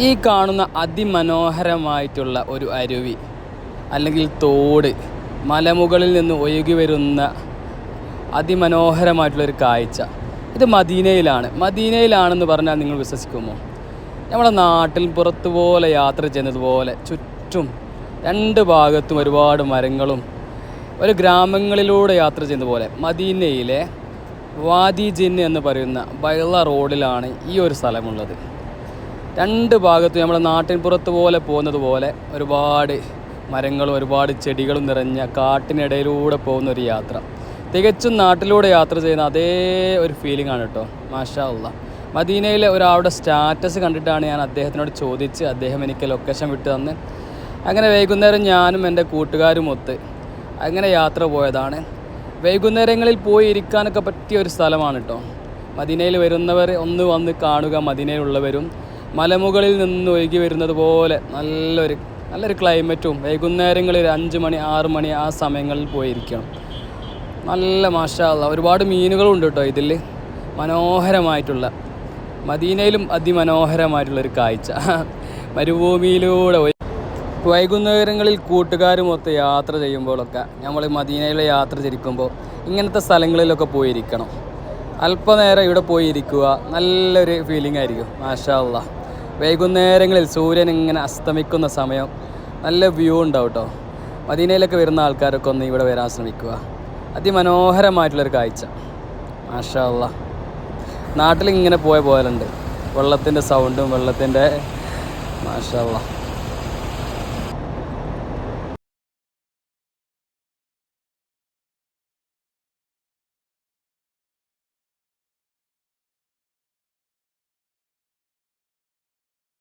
ഈ കാണുന്ന അതിമനോഹരമായിട്ടുള്ള ഒരു അരുവി അല്ലെങ്കിൽ തോട്, മലമുകളിൽ നിന്ന് ഒഴുകി വരുന്ന അതിമനോഹരമായിട്ടുള്ളൊരു കാഴ്ച, ഇത് മദീനയിലാണെന്ന് പറഞ്ഞാൽ നിങ്ങൾ വിശ്വസിക്കുമോ? നമ്മളെ നാട്ടിൽ പുറത്തു പോലെ യാത്ര ചെയ്യുന്നതുപോലെ ചുറ്റും രണ്ട് ഭാഗത്തും ഒരുപാട് മരങ്ങളും ഒരു ഗ്രാമങ്ങളിലൂടെ യാത്ര ചെയ്യുന്ന പോലെ മദീനയിലെ വാദി ജിന്ന് എന്ന് പറയുന്ന ബൈള റോഡിലാണ് ഈ ഒരു സ്ഥലമുള്ളത്. രണ്ട് ഭാഗത്തും നമ്മുടെ നാട്ടിൻ പുറത്ത് പോലെ പോകുന്നത് പോലെ ഒരുപാട് മരങ്ങളും ഒരുപാട് ചെടികളും നിറഞ്ഞ കാട്ടിനിടയിലൂടെ പോകുന്ന ഒരു യാത്ര. തികച്ചും നാട്ടിലൂടെ യാത്ര ചെയ്യുന്ന അതേ ഒരു ഫീലിംഗ് ആണ് കേട്ടോ. മാഷാ അല്ലാഹ്. മദീനയിലെ ഒരാളുടെ സ്റ്റാറ്റസ് കണ്ടിട്ടാണ് ഞാൻ അദ്ദേഹത്തിനോട് ചോദിച്ച് അദ്ദേഹം എനിക്ക് ലൊക്കേഷൻ വിട്ട് തന്ന് അങ്ങനെ വൈകുന്നേരം ഞാനും എൻ്റെ കൂട്ടുകാരും ഒത്ത് അങ്ങനെ യാത്ര പോയതാണ്. വൈകുന്നേരങ്ങളിൽ പോയി ഇരിക്കാനൊക്കെ പറ്റിയ ഒരു സ്ഥലമാണ് കേട്ടോ. മദീനയിൽ വരുന്നവർ ഒന്ന് വന്ന് കാണുക. മദീനയിലുള്ളവരും മലമുകളിൽ നിന്ന് ഒഴുകി വരുന്നത് പോലെ നല്ലൊരു ക്ലൈമറ്റും വൈകുന്നേരങ്ങളിൽ 5 മണി 6 മണി ആ സമയങ്ങളിൽ പോയിരിക്കണം. നല്ല മാഷാ അല്ലാഹ്. ഒരുപാട് മീനുകളുണ്ട് കേട്ടോ ഇതിൽ. മനോഹരമായിട്ടുള്ള മദീനയിലും അതിമനോഹരമായിട്ടുള്ളൊരു കാഴ്ച. മരുഭൂമിയിലൂടെ വൈകുന്നേരങ്ങളിൽ കൂട്ടുകാരുമൊത്ത് യാത്ര ചെയ്യുമ്പോഴൊക്കെ നമ്മൾ മദീനയിലെ യാത്ര തിരിക്കുമ്പോൾ ഇങ്ങനത്തെ സ്ഥലങ്ങളിലൊക്കെ പോയിരിക്കണം. അല്പനേരം ഇവിടെ പോയി ഇരിക്കുക, നല്ലൊരു ഫീലിംഗ് ആയിരിക്കും. മാഷാ അല്ലാഹ്. വൈകുന്നേരങ്ങളിൽ സൂര്യൻ ഇങ്ങനെ അസ്തമിക്കുന്ന സമയം നല്ല വ്യൂ ഉണ്ടാവും കേട്ടോ. മദീനയിലൊക്കെ വരുന്ന ആൾക്കാരൊക്കെ ഒന്ന് ഇവിടെ വരാൻ ശ്രമിക്കുക. അതിമനോഹരമായിട്ടുള്ളൊരു കാഴ്ച. മാഷാ അല്ലാഹ്. നാട്ടിലിങ്ങനെ പോയ പോലുണ്ട് വെള്ളത്തിൻ്റെ സൗണ്ടും വെള്ളത്തിൻ്റെ. മാഷാ അല്ലാഹ്.